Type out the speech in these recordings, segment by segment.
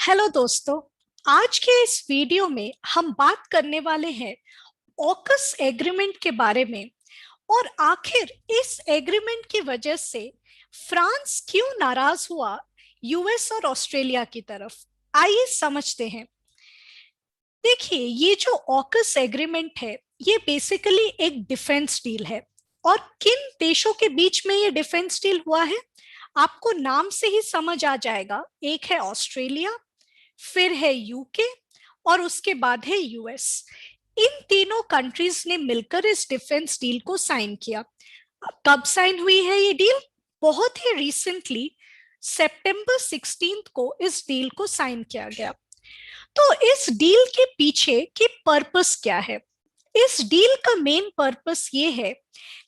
Hello दोस्तों। आज के इस वीडियो में हम बात करने वाले हैं ऑकस एग्रीमेंट के बारे में और आखिर इस एग्रीमेंट की वजह से फ्रांस क्यों नाराज हुआ यूएस और ऑस्ट्रेलिया की तरफ। आइए समझते हैं। देखिए, ये जो ऑकस एग्रीमेंट है ये बेसिकली एक डिफेंस डील है। और किन देशों के बीच में ये डिफेंस डील हुआ है आपको नाम से ही समझ आ जाएगा। एक है ऑस्ट्रेलिया, फिर है यूके और उसके बाद है यूएस। इन तीनों कंट्रीज ने मिलकर इस डिफेंस डील को साइन किया। कब साइन हुई है ये डील? बहुत ही रिसेंटली, सितंबर 16 को इस डील को साइन किया गया। तो इस डील के पीछे की पर्पस क्या है? इस डील का मेन पर्पस ये है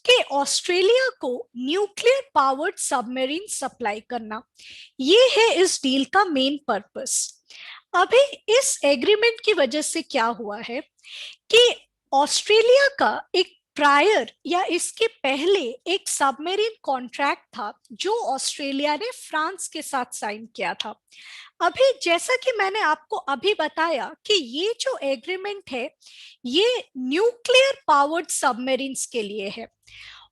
कि ऑस्ट्रेलिया को न्यूक्लियर पावर्ड सबमरीन सप्लाई करना। ये है इस डील का मेन पर्पस। अभी इस एग्रीमेंट की वजह से क्या हुआ है कि ऑस्ट्रेलिया का एक प्रायर या इसके पहले एक सबमरीन कॉन्ट्रैक्ट था जो ऑस्ट्रेलिया ने फ्रांस के साथ साइन किया था। अभी जैसा कि मैंने आपको अभी बताया कि ये जो एग्रीमेंट है ये न्यूक्लियर पावर्ड सबमरीन्स के लिए है।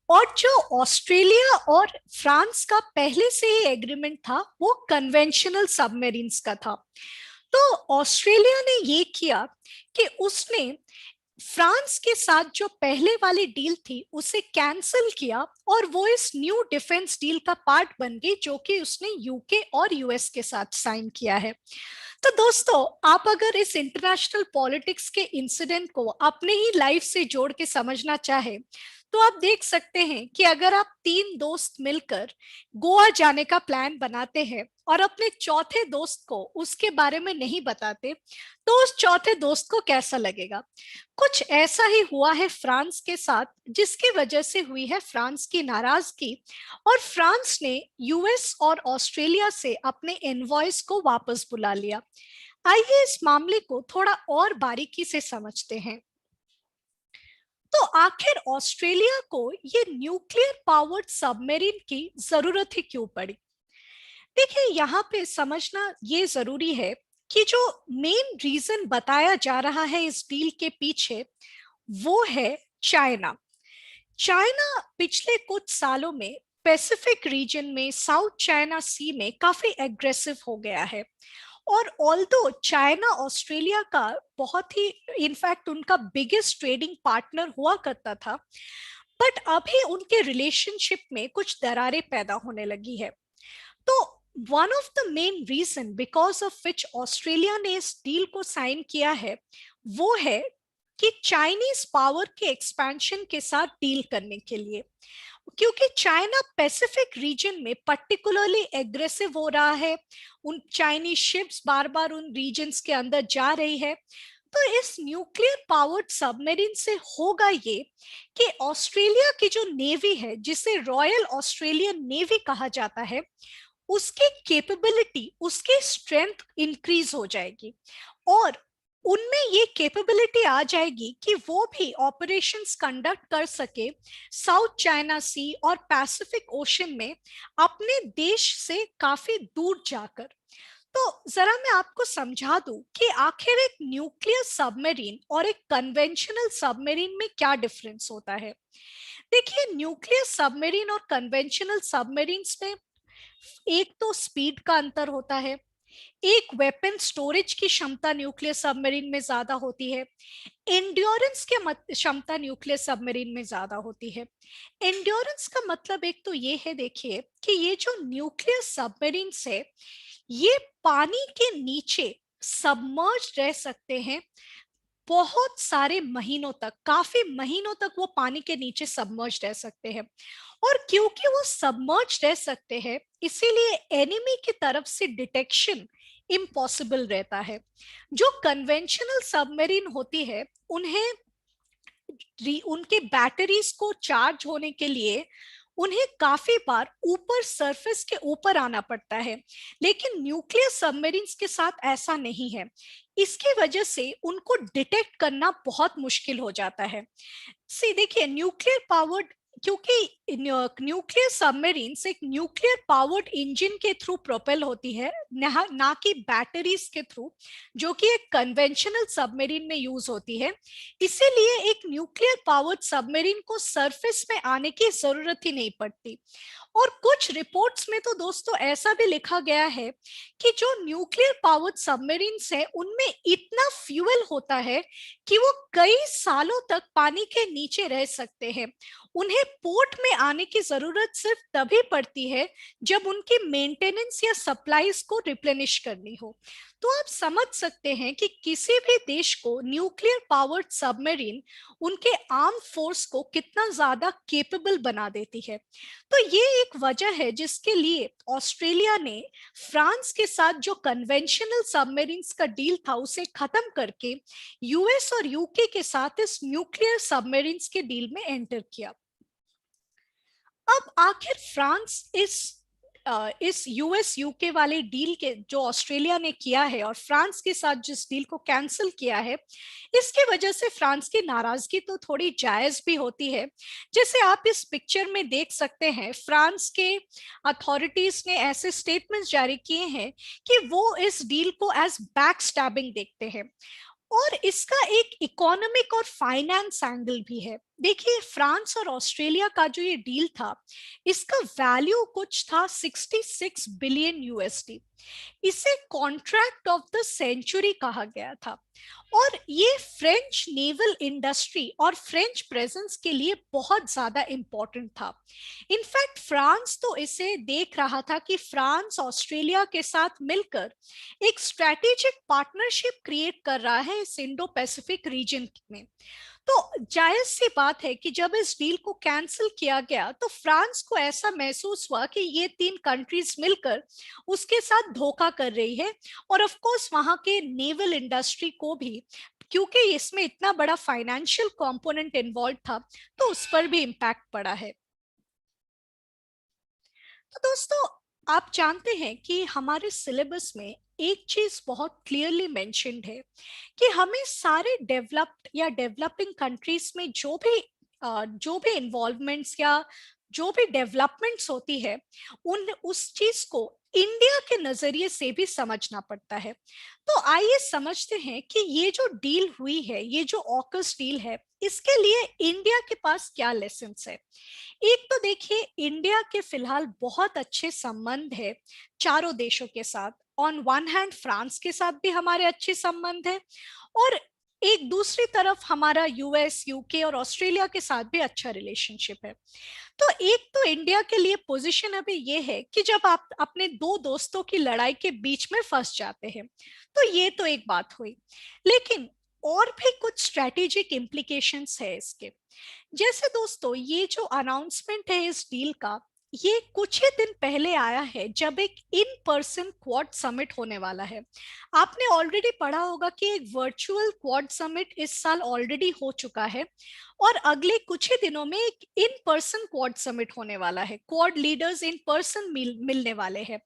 और जो ऑस्ट्रेलिया और फ्रांस का पहले से ही एग्रीमेंट था वो कन्वेंशनल सबमरीन्स का था। तो ऑस्ट्रेलिया ने ये किया कि उसने फ्रांस के साथ जो पहले वाली डील थी उसे कैंसिल किया और वो इस न्यू डिफेंस डील का पार्ट बन गई जो कि उसने यूके और यूएस के साथ साइन किया है। तो दोस्तों, आप अगर इस इंटरनेशनल पॉलिटिक्स के इंसिडेंट को अपने ही लाइफ से जोड़ के समझना चाहे तो आप देख सकते हैं कि अगर आप तीन दोस्त मिलकर गोवा जाने का प्लान बनाते हैं और अपने चौथे दोस्त को उसके बारे में नहीं बताते तो उस चौथे दोस्त को कैसा लगेगा। कुछ ऐसा ही हुआ है फ्रांस के साथ, जिसकी वजह से हुई है फ्रांस की नाराजगी और फ्रांस ने यूएस और ऑस्ट्रेलिया से अपने एनवॉयस को वापस बुला लिया। आइए इस मामले को थोड़ा और बारीकी से समझते हैं। तो आखिर ऑस्ट्रेलिया को ये न्यूक्लियर पावर्ड सबमरीन की जरूरत ही क्यों पड़ी? देखिए, यहाँ पे समझना ये जरूरी है कि जो मेन रीजन बताया जा रहा है इस डील के पीछे वो है चाइना। चाइना पिछले कुछ सालों में पैसिफिक रीजन में साउथ चाइना सी में काफी एग्रेसिव हो गया है। और ऑल्दो चाइना ऑस्ट्रेलिया का बहुत ही इनफैक्ट उनका बिगेस्ट ट्रेडिंग पार्टनर हुआ करता था, बट अभी उनके रिलेशनशिप में कुछ दरारें पैदा होने लगी है। तो one of the main reason because of which Australia ने इस डील को साइन किया है वो है कि चाइनीज पावर के एक्सपेंशन के साथ डील करने के लिए, क्योंकि चाइना पैसिफिक रीजन में पर्टिकुलरली एग्रेसिव हो रहा है। उन चाइनीज शिप्स बार बार उन रीजन्स के अंदर जा रही है। तो इस न्यूक्लियर पावर्ड सबमरीन से होगा ये कि ऑस्ट्रेलिया की जो नेवी है जिसे रॉयल ऑस्ट्रेलियन नेवी कहा जाता है उसकी कैपेबिलिटी उसकी स्ट्रेंथ इंक्रीज हो जाएगी और उनमें ये कैपेबिलिटी आ जाएगी कि वो भी ऑपरेशंस कंडक्ट कर सके साउथ चाइना सी और पैसिफिक ओशन में अपने देश से काफी दूर जाकर। तो जरा मैं आपको समझा दूं कि आखिर एक न्यूक्लियर सबमरीन और एक कन्वेंशनल सबमरीन में क्या डिफरेंस होता है। देखिए, न्यूक्लियर सबमरीन और कन्वेंशनल सबमरीन्स में एक तो स्पीड का अंतर होता है, एक वेपन स्टोरेज की क्षमता न्यूक्लियर सबमरीन में ज्यादा होती है, एंड्योरेंस के क्षमता न्यूक्लियर सबमरीन में ज्यादा होती है। एंड्योरेंस का मतलब एक तो ये है, देखिए कि ये जो न्यूक्लियर सबमरीन्स है ये पानी के नीचे सबमर्ज रह सकते हैं बहुत सारे महीनों तक, काफी महीनों तक वो पानी के नीचे सबमर्ज रह सकते हैं। और क्योंकि वो सबमर्ज रह सकते हैं इसीलिए एनिमी की तरफ से डिटेक्शन इम्पॉसिबल रहता है। जो कन्वेंशनल सबमरीन होती है उन्हें उनके बैटरीज को चार्ज होने के लिए उन्हें काफी बार ऊपर सरफेस के ऊपर आना पड़ता है, लेकिन न्यूक्लियर सबमरीन्स के साथ ऐसा नहीं है। इसकी वजह से उनको डिटेक्ट करना बहुत मुश्किल हो जाता है। सी देखिए, न्यूक्लियर पावर्ड क्योंकि न्यूक्लियर सबमरीन्स एक न्यूक्लियर पावर्ड इंजन के थ्रू प्रोपेल होती है, ना कि बैटरीज के थ्रू, जो कि एक कन्वेंशनल सबमरीन में यूज होती है। इसीलिए एक न्यूक्लियर पावर्ड सबमरीन को सरफेस में आने की जरूरत ही नहीं पड़ती। और कुछ रिपोर्ट्स में तो दोस्तों ऐसा भी लिखा गया है कि जो न्यूक्लियर पावर्ड सबमरीन्स है उनमें इतना फ्यूल होता है कि वो कई सालों तक पानी के नीचे रह सकते हैं। उन्हें पोर्ट में आने की जरूरत सिर्फ तभी पड़ती है जब उनकी मेंटेनेंस या सप्लाईज को रिप्लेनिश करनी हो। तो आप समझ सकते हैं कि किसी भी देश को न्यूक्लियर पावर्ड सबमरीन उनके आर्म फोर्स को कितना ज्यादा केपेबल बना देती है। तो ये एक वजह है जिसके लिए ऑस्ट्रेलिया ने फ्रांस के साथ जो कन्वेंशनल सबमरीन्स का डील था उसे खत्म करके यूएस और यूके के साथ इस न्यूक्लियर सबमरीन्स के डील में एंटर किया। अब आखिर फ्रांस इस यूएस यूके वाले डील के जो ऑस्ट्रेलिया ने किया है और फ्रांस के साथ जिस डील को कैंसिल किया है, इसकी वजह से फ्रांस की नाराजगी तो थोड़ी जायज भी होती है। जैसे आप इस पिक्चर में देख सकते हैं, फ्रांस के अथॉरिटीज ने ऐसे स्टेटमेंट्स जारी किए हैं कि वो इस डील को एज बैक स्टैबिंग देखते हैं। और इसका एक इकोनॉमिक और फाइनेंस एंगल भी है। देखिए, फ्रांस और ऑस्ट्रेलिया का जो ये डील था, इसका वैल्यू कुछ था 66 बिलियन यूएसडी। इसे कॉन्ट्रैक्ट ऑफ द सेंचुरी कहा गया था। और ये फ्रेंच नेवल इंडस्ट्री और फ्रेंच प्रेजेंस के लिए बहुत ज्यादा इंपॉर्टेंट था। इनफैक्ट फ्रांस तो इसे देख रहा था कि फ्रांस ऑस्ट्रेलिया के साथ मिलकर एक स्ट्रेटेजिक पार्टनरशिप क्रिएट कर रहा है इस इंडो पैसिफिक रीजन में। तो जायज सी बात है कि जब इस डील को कैंसिल किया गया तो फ्रांस को ऐसा महसूस हुआ कि ये तीन कंट्रीज मिलकर उसके साथ धोखा कर रही है। और ऑफ कोर्स वहां के नेवल इंडस्ट्री को भी, क्योंकि इसमें इतना बड़ा फाइनेंशियल कंपोनेंट इन्वॉल्व था, तो उस पर भी इम्पैक्ट पड़ा है। तो दोस्तों, आप जानते हैं कि हमारे सिलेबस में एक चीज बहुत क्लियरली मेंशन्ड है कि हमें सारे डेवलप्ड या डेवलपिंग कंट्रीज में जो भी इन्वॉल्वमेंट्स या जो भी डेवलपमेंट्स होती है, उन उस चीज को इंडिया के नजरिए से भी समझना पड़ता है। तो आइए समझते हैं कि ये जो डील हुई है, ये जो ऑकस डील है, इसके लिए इंडिया के पास क्या लेसन्स है। एक तो देखिए, इंडिया के फिलहाल बहुत अच्छे संबंध है चारों देशों के साथ। ऑन वन हैंड फ्रांस के साथ भी हमारे अच्छे संबंध है, और एक दूसरी तरफ हमारा यूएस, यूके और ऑस्ट्रेलिया के साथ भी अच्छा रिलेशनशिप है। तो एक तो इंडिया के लिए पोजीशन अभी ये है कि जब आप अपने दो दोस्तों की लड़ाई के बीच में फंस जाते हैं, तो ये तो एक बात हुई। लेकिन और भी कुछ स्ट्रेटेजिक इम्प्लीकेशंस है इसके। जैसे दोस्तों, ये जो अनाउंसमेंट है इस डील का, ये कुछ ही दिन पहले आया है जब एक इन पर्सन क्वाड समिट होने वाला है। आपने ऑलरेडी पढ़ा होगा कि एक वर्चुअल क्वाड समिट इस साल ऑलरेडी हो चुका है, और अगले कुछ ही दिनों में एक इन पर्सन क्वाड समिट होने वाला है। क्वाड लीडर्स इन पर्सन मिलने वाले हैं।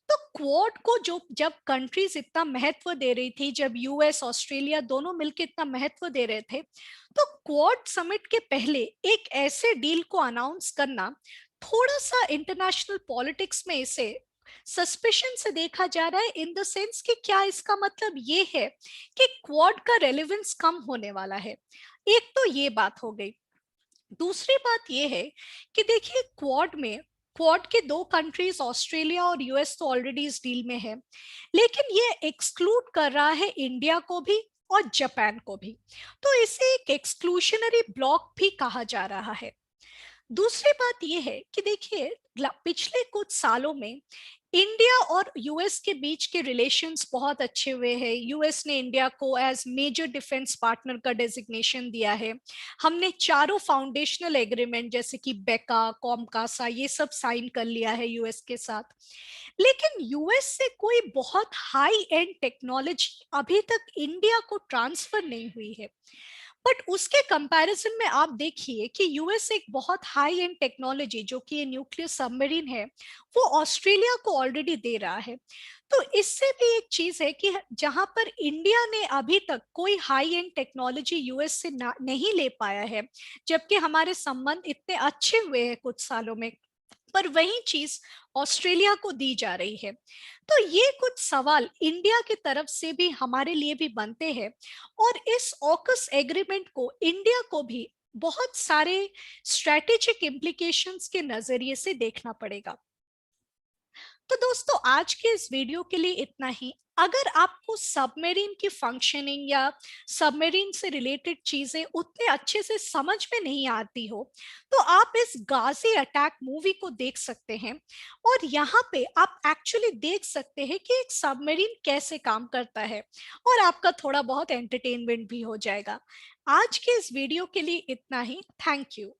तो क्वाड को जो जब कंट्रीज इतना महत्व दे रही थी, जब यूएस ऑस्ट्रेलिया दोनों मिलकर इतना महत्व दे रहे थे, तो क्वाड समिट के पहले एक ऐसे डील को अनाउंस करना, थोड़ा सा इंटरनेशनल पॉलिटिक्स में इसे सस्पिशन से देखा जा रहा है, इन द सेंस कि क्या इसका मतलब ये है कि क्वाड का रेलेवेंस कम होने वाला है। एक तो ये बात हो गई। दूसरी बात यह है कि देखिए, क्वाड के दो कंट्रीज ऑस्ट्रेलिया और यूएस तो ऑलरेडी इस डील में है, लेकिन ये एक्सक्लूड कर रहा है इंडिया को भी और जापान को भी। तो इसे एक एक्सक्लूशनरी ब्लॉक भी कहा जा रहा है। दूसरी बात यह है कि देखिए, पिछले कुछ सालों में इंडिया और यूएस के बीच के रिलेशंस बहुत अच्छे हुए हैं। यूएस ने इंडिया को एज मेजर डिफेंस पार्टनर का डेजिग्नेशन दिया है। हमने चारों फाउंडेशनल एग्रीमेंट जैसे कि बेका, कॉमकासा, ये सब साइन कर लिया है यूएस के साथ। लेकिन यूएस से कोई बहुत हाई एंड टेक्नोलॉजी अभी तक इंडिया को ट्रांसफर नहीं हुई है। बट उसके कंपैरिजन में आप देखिए कि यूएस एक बहुत हाई एंड टेक्नोलॉजी जो कि ये न्यूक्लियर सबमरीन है वो ऑस्ट्रेलिया को ऑलरेडी दे रहा है। तो इससे भी एक चीज है कि जहां पर इंडिया ने अभी तक कोई हाई एंड टेक्नोलॉजी यूएस से नहीं ले पाया है, जबकि हमारे संबंध इतने अच्छे हुए हैं कुछ सालों में, पर वही चीज ऑस्ट्रेलिया को दी जा रही है। तो ये कुछ सवाल इंडिया की तरफ से भी हमारे लिए भी बनते हैं, और इस ऑकस एग्रीमेंट को इंडिया को भी बहुत सारे स्ट्रेटेजिक इम्प्लीकेशंस के नजरिए से देखना पड़ेगा। तो दोस्तों आज के इस वीडियो के लिए इतना ही। अगर आपको सबमरीन की फंक्शनिंग या सबमरीन से रिलेटेड चीजें उतने अच्छे से समझ में नहीं आती हो, तो आप इस गाजी अटैक मूवी को देख सकते हैं, और यहाँ पे आप एक्चुअली देख सकते हैं कि एक सबमरीन कैसे काम करता है, और आपका थोड़ा बहुत एंटरटेनमेंट भी हो जाएगा। आज के इस वीडियो के लिए इतना ही। Thank you.